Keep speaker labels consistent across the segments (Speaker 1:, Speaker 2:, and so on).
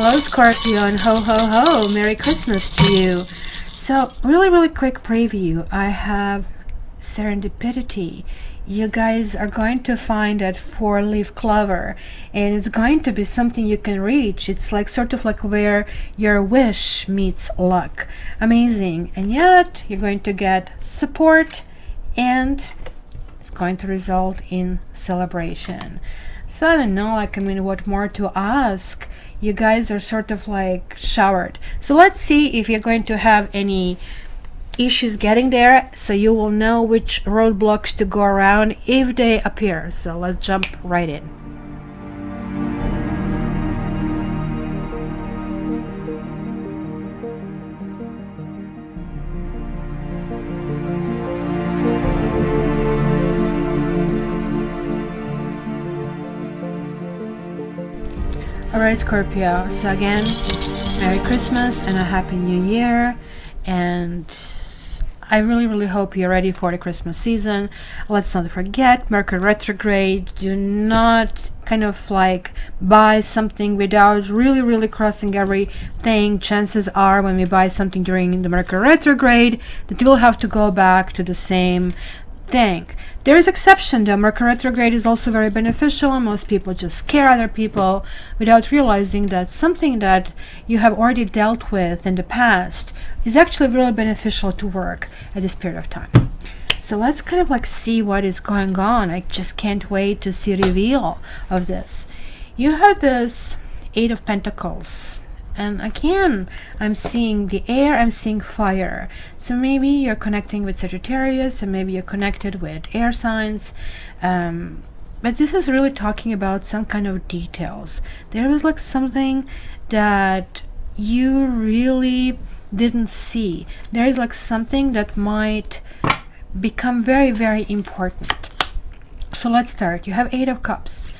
Speaker 1: Hello Scorpio, and ho ho ho, Merry Christmas to you. So really quick preview. I have serendipity. You guys are going to find that 4-leaf clover, and it's going to be something you can reach. It's like sort of like where your wish meets luck. Amazing. And yet you're going to get support, and it's going to result in celebration. So I don't know, like, I mean, what more to ask? You guys are sort of like showered. So let's see if you're going to have any issues getting there, so you will know which roadblocks to go around if they appear. So let's jump right in. Alright Scorpio, so again, Merry Christmas and a Happy New Year, and I really hope you're ready for the Christmas season. Let's not forget Mercury retrograde. Do not kind of like buy something without really crossing everything. Chances are when we buy something during the Mercury retrograde that we'll have to go back to the same thing. There is exception though. Mercury retrograde is also very beneficial, and most people just scare other people without realizing that something that you have already dealt with in the past is actually really beneficial to work at this period of time. So let's kind of like see what is going on. I just can't wait to see a reveal of this. You have this 8 of Pentacles. And again, I'm seeing the air, I'm seeing fire. So maybe you're connecting with Sagittarius, and maybe you're connected with air signs. But this is really talking about some kind of details. There is like something that you really didn't see. There is like something that might become very important. So let's start. You have 8 of Cups.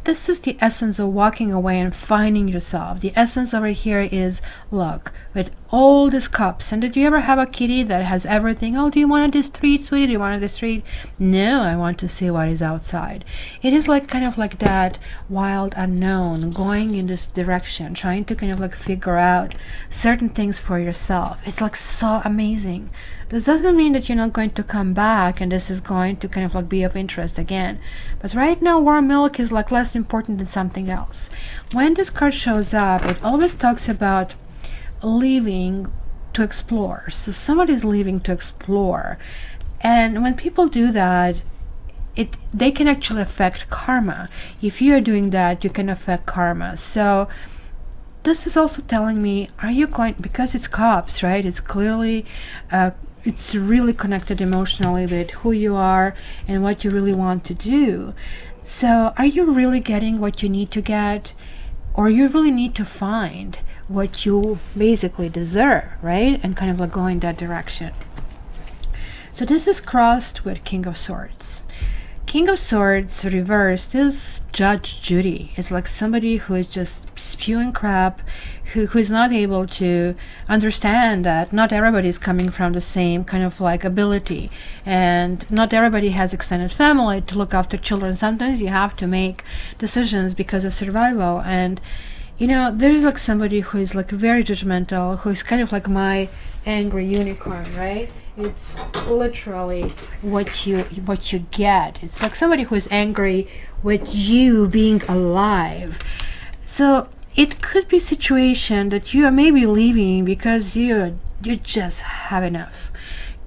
Speaker 1: This is the essence of walking away and finding yourself. The essence over here is luck with all these cups. And did you ever have a kitty that has everything? Oh, do you want this treat, sweetie? Do you want this treat? No, I want to see what is outside. It is like kind of like that wild unknown, going in this direction, trying to kind of like figure out certain things for yourself. It's like so amazing. This doesn't mean that you're not going to come back and this is going to kind of like be of interest again. But right now, warm milk is like less important than something else. When this card shows up, it always talks about leaving to explore. So somebody's leaving to explore. And when people do that, they can actually affect karma. If you're doing that, you can affect karma. So this is also telling me, are you going, because it's Cups, right? It's clearly it's really connected emotionally with who you are and what you really want to do. So are you really getting what you need to get, or you really need to find what you basically deserve, right? And kind of like go in that direction. So this is crossed with King of Swords. King of Swords reversed is Judge Judy. It's like somebody who is just spewing crap, who is not able to understand that not everybody is coming from the same kind of like ability, and not everybody has extended family to look after children. Sometimes you have to make decisions because of survival. And you know, there is like somebody who is like very judgmental, who is kind of like my angry unicorn, right? It's literally what you get. It's like somebody who is angry with you being alive. So it could be a situation that you are maybe leaving because you just have enough.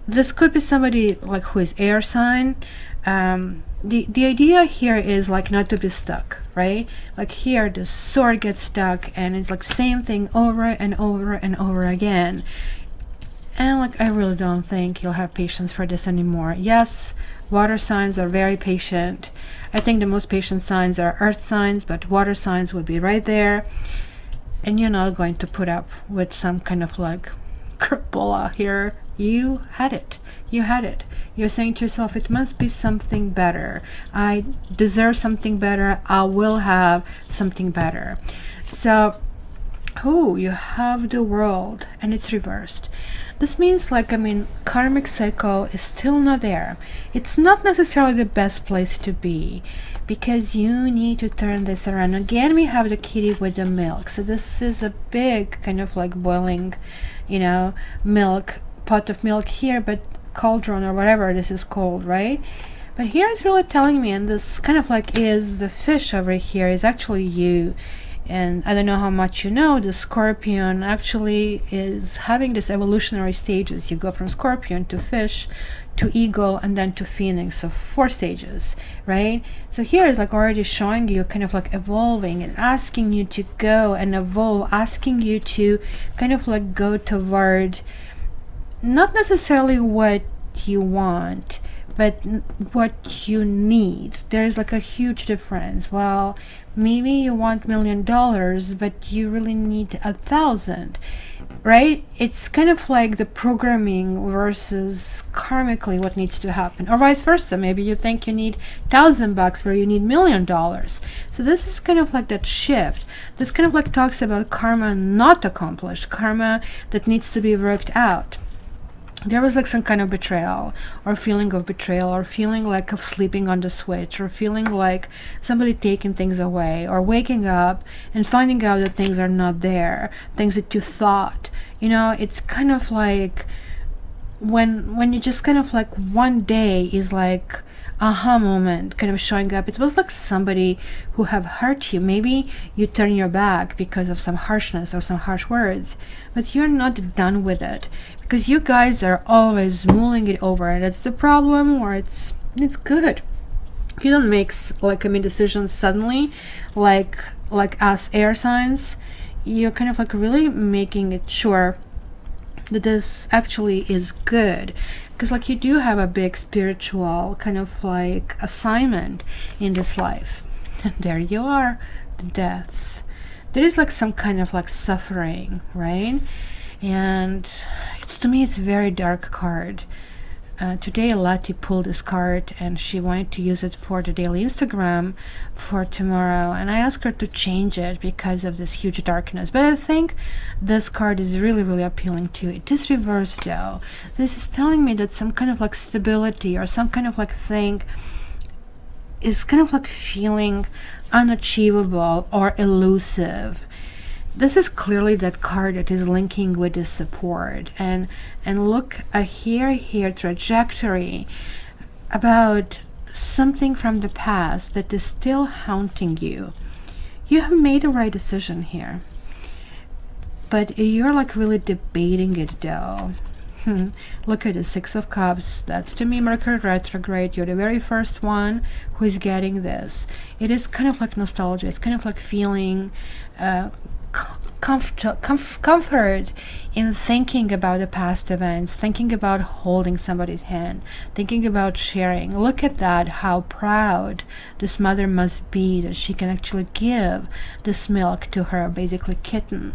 Speaker 1: This could be somebody like who is air sign. The idea here is like not to be stuck, right? Like here the sword gets stuck, and it's like same thing over and over again. And like, I really don't think you'll have patience for this anymore. Yes, water signs are very patient. I think the most patient signs are earth signs, but water signs would be right there. And you're not going to put up with some kind of like crapola here. You had it. You had it. You're saying to yourself, it must be something better. I deserve something better. I will have something better. So Oh, you have the World, and it's reversed. This means, like, I mean, karmic cycle is still not there. It's not necessarily the best place to be, because you need to turn this around. Again, we have the kitty with the milk. So this is a big kind of like boiling, you know, milk, pot of milk here, but cauldron or whatever this is called, right? But here it's really telling me, and this kind of like is the fish over here is actually you. And I don't know how much you know, the Scorpion actually is having this evolutionary stages. You go from Scorpion to fish to eagle and then to phoenix, so 4 stages, right? So here is like already showing you kind of like evolving and asking you to go and evolve, asking you to kind of like go toward not necessarily what you want, but what you need. There's like a huge difference. Well, maybe you want $1 million, but you really need 1,000, right? It's kind of like the programming versus karmically what needs to happen, or vice versa. Maybe you think you need $1,000 where you need $1 million. So this is kind of like that shift. This kind of like talks about karma not accomplished, karma that needs to be worked out. There was like some kind of betrayal or feeling of betrayal, or feeling like of sleeping on the switch, or feeling like somebody taking things away, or waking up and finding out that things are not there, things that you thought, you know. It's kind of like when you just kind of like one day is like aha moment kind of showing up. It was like somebody who have hurt you. Maybe you turn your back because of some harshness or some harsh words, but you're not done with it, because you guys are always mulling it over, and that's the problem. Or it's good. You don't make like, I mean, decisions suddenly, like us air signs. You're kind of like really making it sure that this actually is good, because like you do have a big spiritual kind of like assignment in this life. And there you are, the death. There is like some kind of like suffering, right? And it's, to me, it's a very dark card. Today Lati pulled this card, and she wanted to use it for the daily Instagram for tomorrow, and I asked her to change it because of this huge darkness. But I think this card is really, really appealing to it. It is reversed though. This is telling me that some kind of like stability or some kind of like thing is kind of like feeling unachievable or elusive. This is clearly that card that is linking with the support, and look, a here trajectory about something from the past that is still haunting you. You have made the right decision here, but you're like really debating it though. Look at the 6 of Cups. That's, to me, Mercury retrograde. You're the very first one who is getting this. It is kind of like nostalgia. It's kind of like feeling comfort in thinking about the past events, thinking about holding somebody's hand, thinking about sharing. Look at that, how proud this mother must be that she can actually give this milk to her basically kitten.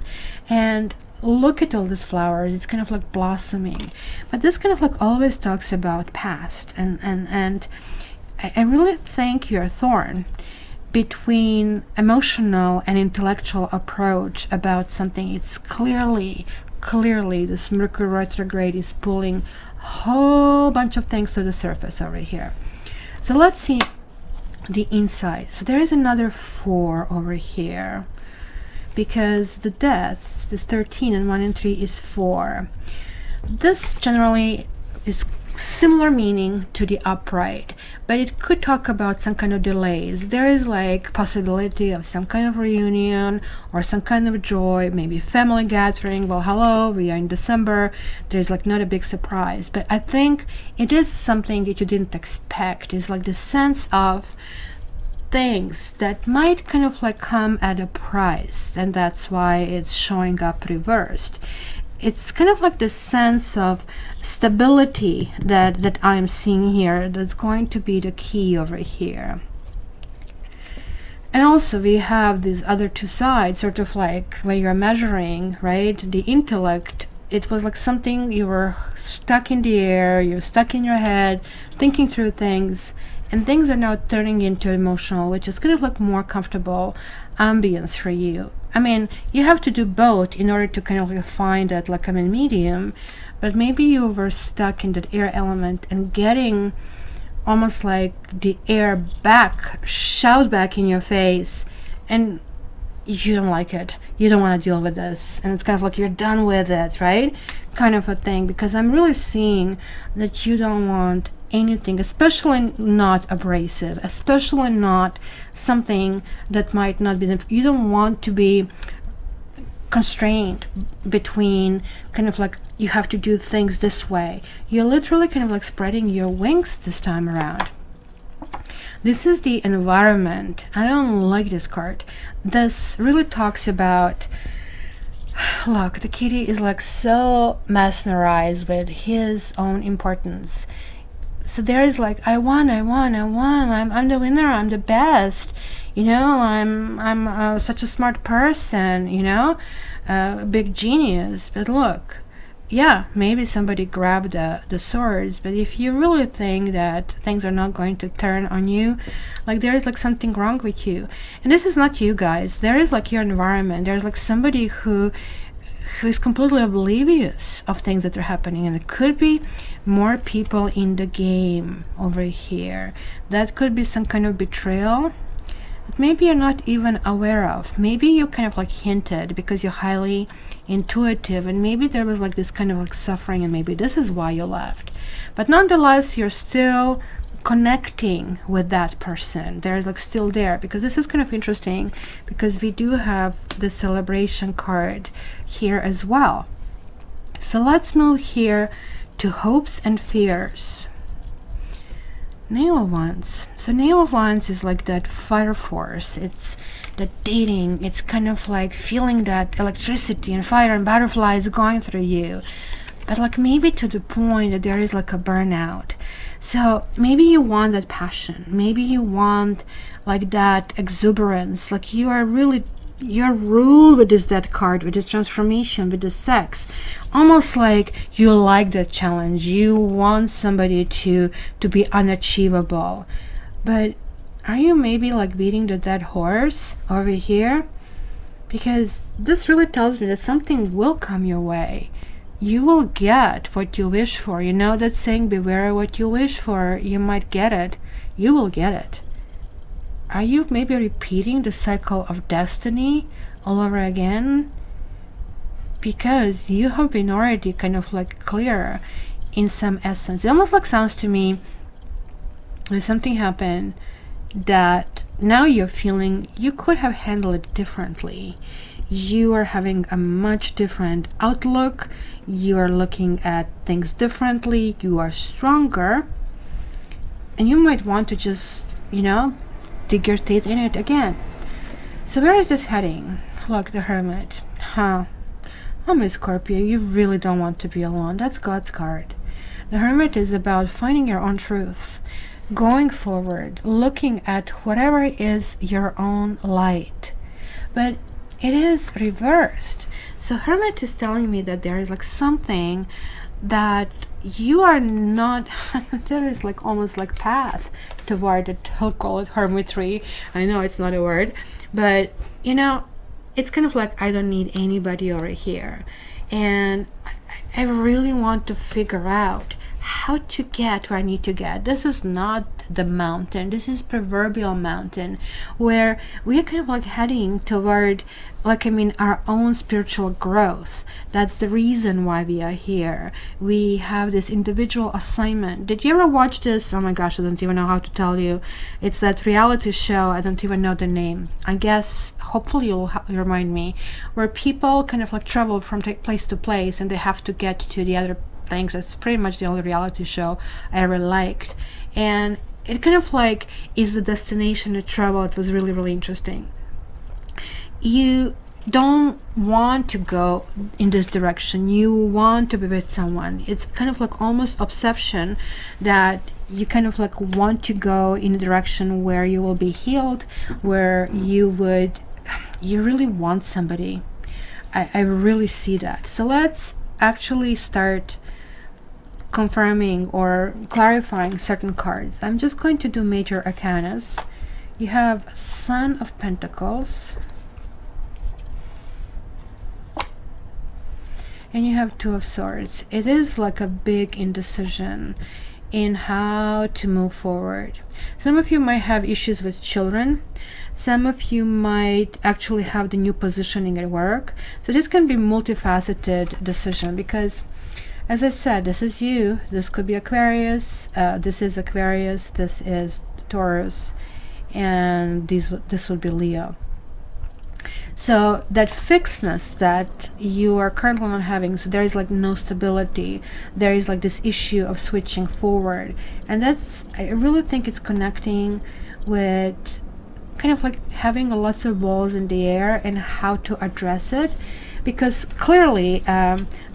Speaker 1: And look at all these flowers. It's kind of like blossoming, but this kind of like always talks about past, and I really think your thorn between emotional and intellectual approach about something. It's clearly this Mercury retrograde is pulling a whole bunch of things to the surface over here. So let's see the inside. So there is another 4 over here, because the death, this 13 and 1 and 3 is 4. This generally is similar meaning to the upright, but it could talk about some kind of delays. There is like possibility of some kind of reunion or some kind of joy, maybe family gathering. Well, hello, we are in December. There's like not a big surprise, but I think it is something that you didn't expect. It's like the sense of things that might kind of like come at a price, and that's why it's showing up reversed. It's kind of like the sense of stability that I'm seeing here that's going to be the key over here. And also we have these other 2 sides, sort of like when you're measuring, right, the intellect. It was like something you were stuck in the air, you're stuck in your head, thinking through things, and things are now turning into emotional, which is kind of like more comfortable ambience for you. I mean, you have to do both in order to kind of like find that, like, I mean, medium. But maybe you were stuck in that air element and getting almost like the air back, shout back in your face, and you don't like it. You don't want to deal with this, and it's kind of like you're done with it, right? Kind of a thing, because I'm really seeing that you don't want anything, especially not abrasive, especially not something that might not be, you don't want to be constrained between kind of like you have to do things this way. You're literally kind of like spreading your wings this time around. This is the environment. I don't like this card. This really talks about, look, the kitty is like so mesmerized with his own importance. So there is like, I won, I'm the winner, I'm the best, you know, I'm such a smart person, you know, big genius. But look, yeah, maybe somebody grabbed the swords, but if you really think that things are not going to turn on you, like there is like something wrong with you. And this is not you guys, there is like your environment, there's like somebody who is completely oblivious of things that are happening, and it could be more people in the game over here. That could be some kind of betrayal that maybe you're not even aware of. Maybe you kind of like hinted because you're highly intuitive, and maybe there was like this kind of like suffering, and maybe this is why you left. But nonetheless, you're still connecting with that person. There's like still there, because this is kind of interesting, because we do have the celebration card here as well. So let's move here to hopes and fears. Knave of Wands. So Knave of Wands is like that fire force. It's the dating. It's kind of like feeling that electricity and fire and butterflies going through you. But like maybe to the point that there is like a burnout. So maybe you want that passion. Maybe you want like that exuberance. Like you are really, you're ruled with this death card, with this transformation, with the sex. Almost like you like that challenge. You want somebody to be unachievable. But are you maybe like beating the dead horse over here? Because this really tells me that something will come your way. You will get what you wish for. You know that saying, beware what you wish for, you might get it. You will get it. Are you maybe repeating the cycle of destiny all over again? Because you have been already kind of like clear in some essence. It almost like sounds to me like something happened that now you're feeling you could have handled it differently. You are having a much different outlook. You are looking at things differently. You are stronger. And you might want to just, you know, dig your teeth in it again. So where is this heading? Look, the Hermit. Huh. Oh, Miss Scorpio, you really don't want to be alone. That's God's card. The Hermit is about finding your own truths, going forward, looking at whatever is your own light. But it is reversed. So Hermit is telling me that there is like something that you are not there is like almost like path toward it. He'll call it hermitry. I know it's not a word, but you know, it's kind of like I don't need anybody over here, and I really want to figure out how to get where I need to get. This is not the mountain, this is proverbial mountain, where we are kind of like heading toward, like, I mean, our own spiritual growth. That's the reason why we are here. We have this individual assignment. Did you ever watch this? Oh my gosh, I don't even know how to tell you. It's that reality show, I don't even know the name. I guess hopefully you'll remind me, where people kind of like travel from place to place, and they have to get to the other things. That's pretty much the only reality show I ever liked, and it kind of like is the destination to travel. It was really, really interesting. You don't want to go in this direction. You want to be with someone. It's kind of like almost obsession that you kind of like want to go in a direction where you will be healed, where you really want somebody. I really see that. So let's actually start confirming or clarifying certain cards. I'm just going to do major arcanas. You have Son of Pentacles, and you have Two of Swords. It is like a big indecision in how to move forward. Some of you might have issues with children. Some of you might actually have the new positioning at work. So this can be multifaceted decision, because as I said, this is you. This could be Aquarius. This is Aquarius. This is Taurus. And this would be Leo. So that fixedness that you are currently not having, so there is like no stability, there is like this issue of switching forward, and that's, I really think it's connecting with kind of like having lots of balls in the air and how to address it. Because clearly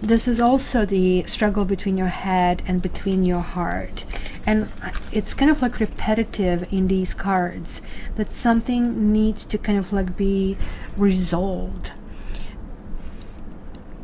Speaker 1: this is also the struggle between your head and between your heart, and it's kind of like repetitive in these cards, that something needs to kind of like be resolved.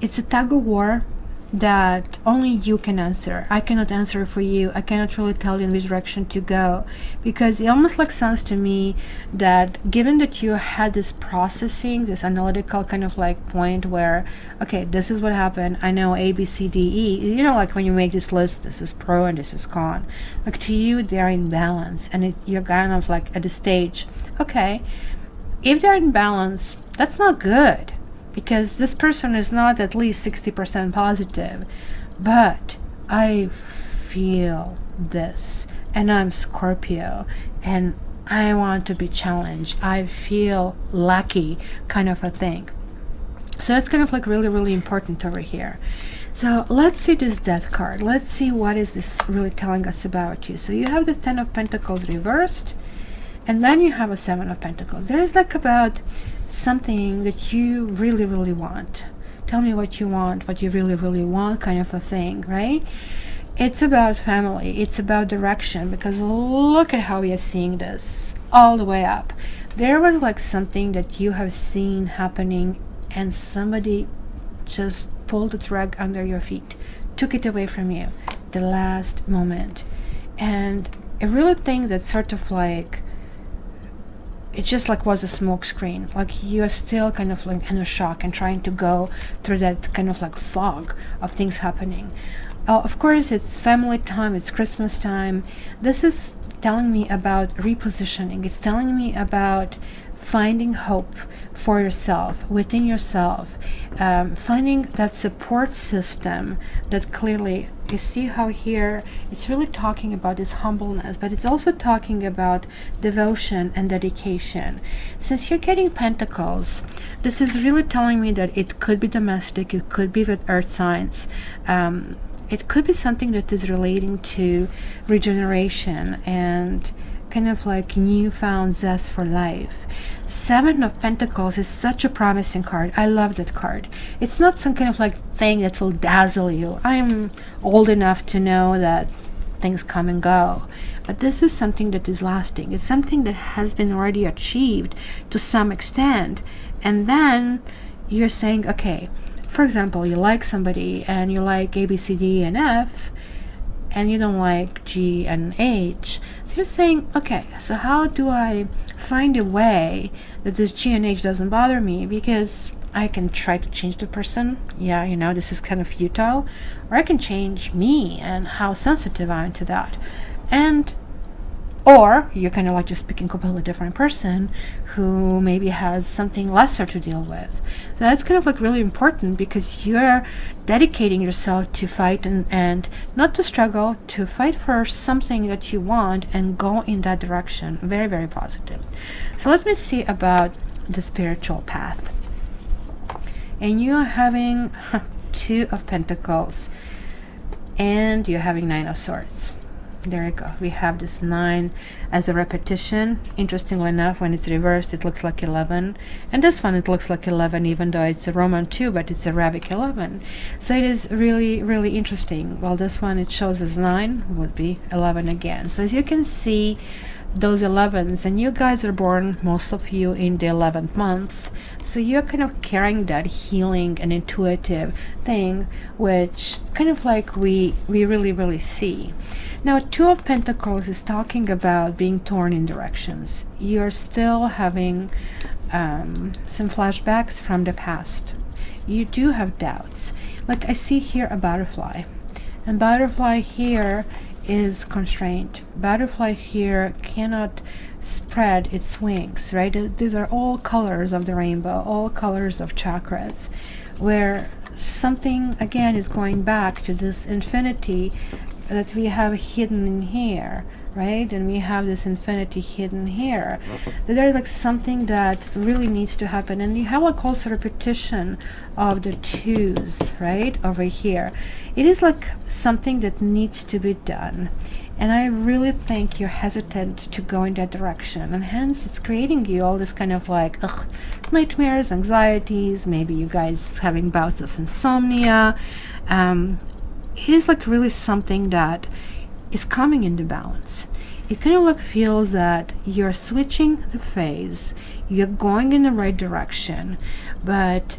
Speaker 1: It's a tug of war that only you can answer. I cannot answer for you. I cannot really tell you in which direction to go, because it almost like sounds to me that given that you had this processing, this analytical kind of like point where, okay, this is what happened, I know A, B, C, D, E, you know, like when you make this list, this is pro and this is con, like to you they're in balance, and you're kind of like at the stage, okay, if they're in balance, that's not good, because this person is not at least 60% positive, but I feel this, and I'm Scorpio, and I want to be challenged, I feel lucky, kind of a thing. So it's kind of like really, really important over here. So let's see this Death card. Let's see what is this really telling us about you. So you have the Ten of Pentacles reversed, and then you have a Seven of Pentacles. There's like about something that you really, really want. Tell me what you want, what you really, really want, kind of a thing, right? It's about family, it's about direction, because look at how we are seeing this all the way up. There was like something that you have seen happening, and somebody just pulled the rug under your feet, took it away from you, the last moment. And I really think that sort of like, it just like was a smoke screen, like you are still kind of like in a shock and trying to go through that kind of like fog of things happening. Of course, it's family time, it's Christmas time. This is telling me about repositioning. It's telling me about finding hope for yourself, within yourself, finding that support system that clearly, you see how here it's really talking about this humbleness, but it's also talking about devotion and dedication. Since you're getting Pentacles, this is really telling me that it could be domestic, it could be with earth signs, it could be something that is relating to regeneration and kind of like newfound zest for life. Seven of Pentacles is such a promising card. I love that card. It's not some kind of like thing that will dazzle you. I'm old enough to know that things come and go, but this is something that is lasting. It's something that has been already achieved to some extent, and then you're saying, okay, for example, you like somebody and you like A, B, C, D, and F, and you don't like G and H. So you're saying, okay, so how do I find a way that this G and H doesn't bother me? Because I can try to change the person. Yeah, you know, this is kind of futile. Or I can change me and how sensitive I am to that. And or you're kind of like just picking a completely different person who maybe has something lesser to deal with. So that's kind of like really important, because you're dedicating yourself to fight and not to struggle, to fight for something that you want and go in that direction. Very, very positive. So let me see about the spiritual path. And you are having Two of Pentacles, and you're having Nine of Swords. There you go. We have this 9 as a repetition. Interestingly enough, when it's reversed, it looks like 11. And this one, it looks like 11, even though it's a Roman 2, but it's Arabic 11. So it is really, really interesting. Well, this one, it shows as 9, would be 11 again. So as you can see, those 11s, and you guys are born, most of you, in the 11th month. So you're kind of carrying that healing and intuitive thing, which kind of like we really, really see. Now, Two of Pentacles is talking about being torn in directions. You're still having some flashbacks from the past. You do have doubts. like I see here a butterfly, and butterfly here is constrained. Butterfly here cannot spread its wings, right? These are all colors of the rainbow, all colors of chakras, where something again is going back to this infinity that we have hidden in here, right? And we have this infinity hidden here. There's like something that really needs to happen, and you have like also repetition of the twos, right, over here. It is like something that needs to be done, and I really think you're hesitant to go in that direction, and hence it's creating you all this kind of like nightmares, anxieties, maybe you guys having bouts of insomnia. It is like really something that is coming into balance. It kind of like feels that you're switching the phase, you're going in the right direction, but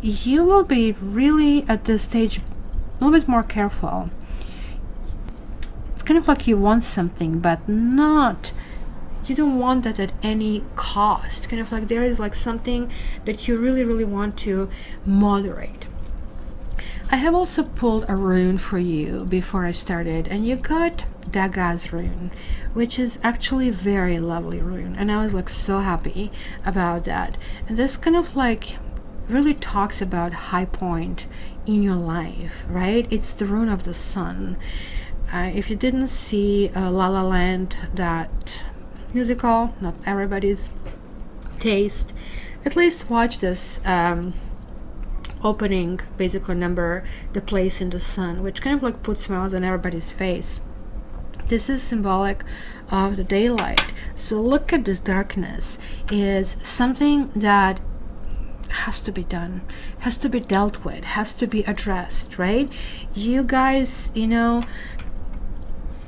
Speaker 1: you will be really at this stage a little bit more careful. It's kind of like you want something, but not, you don't want that at any cost. Kind of like there is like something that you really want to moderate. I have also pulled a rune for you before I started, and you got Daga's rune, which is actually a very lovely rune, and I was like so happy about that. And this kind of like really talks about high point in your life, right? It's the rune of the sun. If you didn't see La La Land, that musical, not everybody's taste, at least watch this opening basically number, The Place in the Sun, which kind of like puts smiles on everybody's face. This is symbolic of the daylight. So look at this darkness is something that has to be done, has to be dealt with, has to be addressed, right? You guys, you know,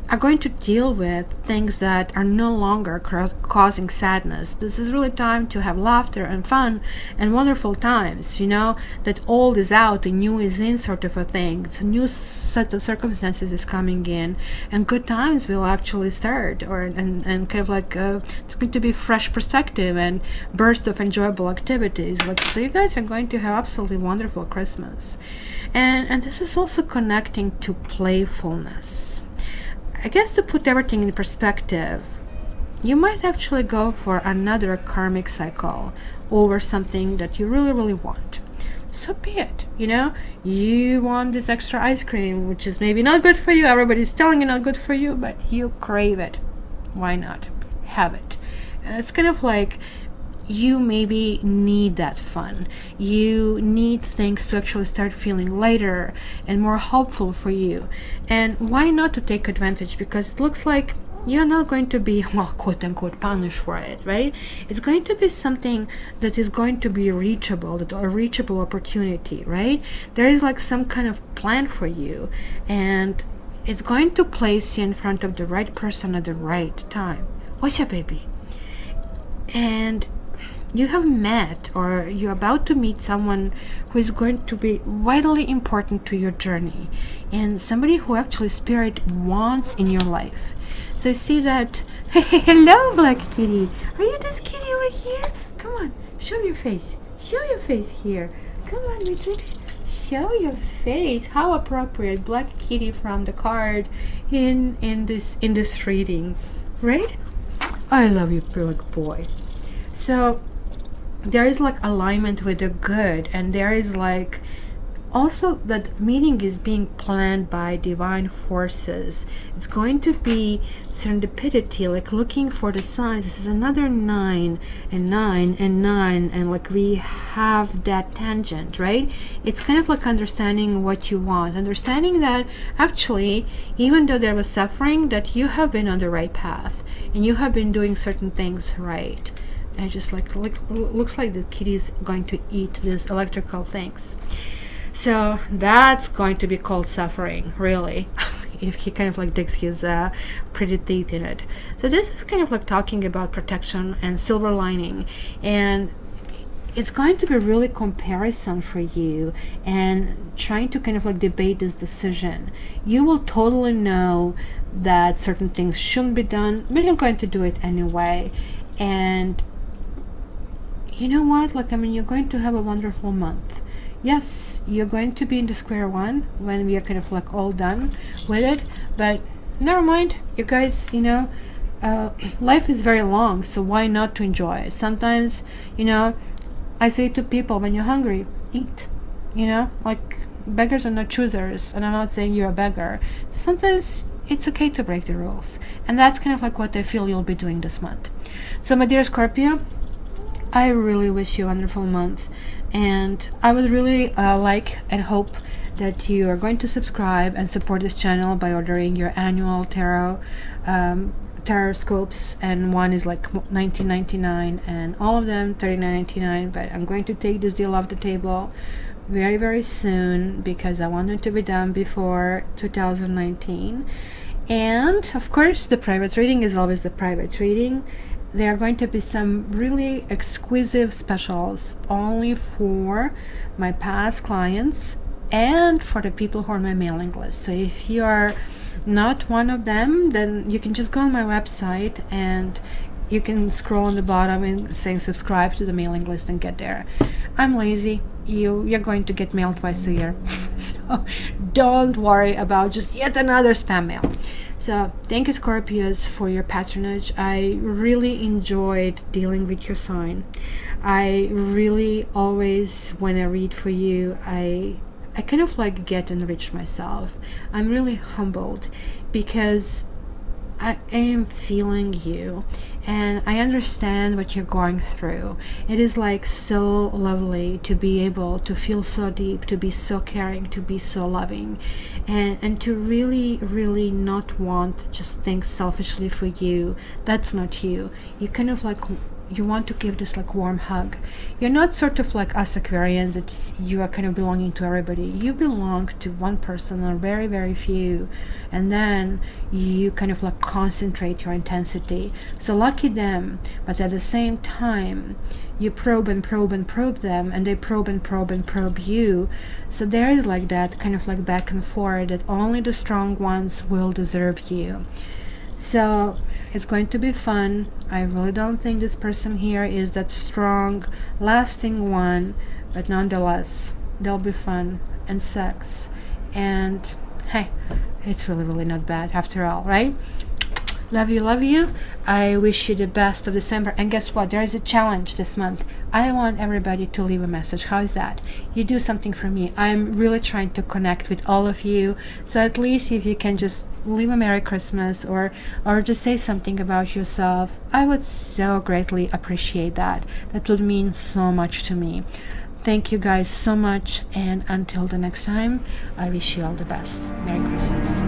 Speaker 1: are going to deal with things that are no longer causing sadness. This is really time to have laughter and fun and wonderful times, you know, that old is out, the new is in, sort of a thing. It's a new set of circumstances is coming in, and good times will actually start, or and kind of like it's going to be fresh perspective and burst of enjoyable activities. Like, so you guys are going to have absolutely wonderful Christmas. And this is also connecting to playfulness. I guess to put everything in perspective, you might actually go for another karmic cycle over something that you really want. So be it, you know. You want this extra ice cream, which is maybe not good for you, everybody's telling you not good for you, but you crave it. Why not? Have it. It's kind of like you maybe need that fun. You need things to actually start feeling lighter and more hopeful for you. And why not to take advantage? Because it looks like you're not going to be, well, quote unquote, punished for it, right? It's going to be something that is going to be reachable, a reachable opportunity, right? There is like some kind of plan for you, and it's going to place you in front of the right person at the right time. Watch out, baby. And you have met, or you're about to meet someone who is going to be vitally important to your journey, and somebody who actually Spirit wants in your life. So I see that. Hello, Black Kitty. Are you this kitty over here? Come on, show your face. Show your face here. Come on, Matrix. Show your face. How appropriate, Black Kitty from the card in this reading, right? I love you, big boy. So there is like alignment with the good, and there is like also that meeting is being planned by divine forces. It's going to be serendipity, like looking for the signs. This is another 9 and 9 and 9, and like we have that tangent, right? It's kind of like understanding what you want, understanding that actually, even though there was suffering, that you have been on the right path and you have been doing certain things right. And just like looks like the kitty's going to eat these electrical things. So that's going to be called suffering, really, if he kind of like digs his pretty teeth in it. So this is kind of like talking about protection and silver lining, and it's going to be really comparison for you and trying to kind of like debate this decision. You will totally know that certain things shouldn't be done, but you're going to do it anyway. And you know what, like, I mean, you're going to have a wonderful month. yes, you're going to be in the square one when we are kind of like all done with it, but never mind, you guys, you know, life is very long, so why not to enjoy it? Sometimes, you know, I say to people, when you're hungry, eat, you know, like beggars are not choosers, and I'm not saying you're a beggar. Sometimes it's okay to break the rules, and that's kind of like what I feel you'll be doing this month. So my dear Scorpio, I really wish you a wonderful month, and I would really like and hope that you are going to subscribe and support this channel by ordering your annual tarot scopes, and one is like $19.99 and all of them $39.99, but I'm going to take this deal off the table very, very soon because I want it to be done before 2019. And of course, the private reading is always the private reading. There are going to be some really exquisite specials only for my past clients and for the people who are on my mailing list. So if you are not one of them, then you can just go on my website and you can scroll on the bottom and say subscribe to the mailing list and get there. I'm lazy. You're going to get mail twice a year. So don't worry about just yet another spam mail. So thank you, Scorpios, for your patronage. I really enjoyed dealing with your sign. I really always, when I read for you, I kind of like get enriched myself. I'm really humbled because I am feeling you and I understand what you're going through. It is like so lovely to be able to feel so deep, to be so caring, to be so loving, and to really, really not want just things selfishly for you. That's not you. You kind of like, you want to give this like warm hug. You're not sort of like us Aquarians that you are kind of belonging to everybody. You belong to one person or very, very few, and then you kind of like concentrate your intensity. So lucky them, but at the same time you probe and probe and probe them, and they probe and probe and probe you. So there is like that kind of like back and forth that only the strong ones will deserve you. So it's going to be fun. I really don't think this person here is that strong, lasting one, but nonetheless, they'll be fun and sex. And hey, it's really, really not bad after all, right? Love you, love you. I wish you the best of December. And guess what? There is a challenge this month. I want everybody to leave a message. How is that? You do something for me. I'm really trying to connect with all of you. So at least if you can just leave a Merry Christmas or just say something about yourself, I would so greatly appreciate that. That would mean so much to me. Thank you guys so much. And until the next time, I wish you all the best. Merry Christmas.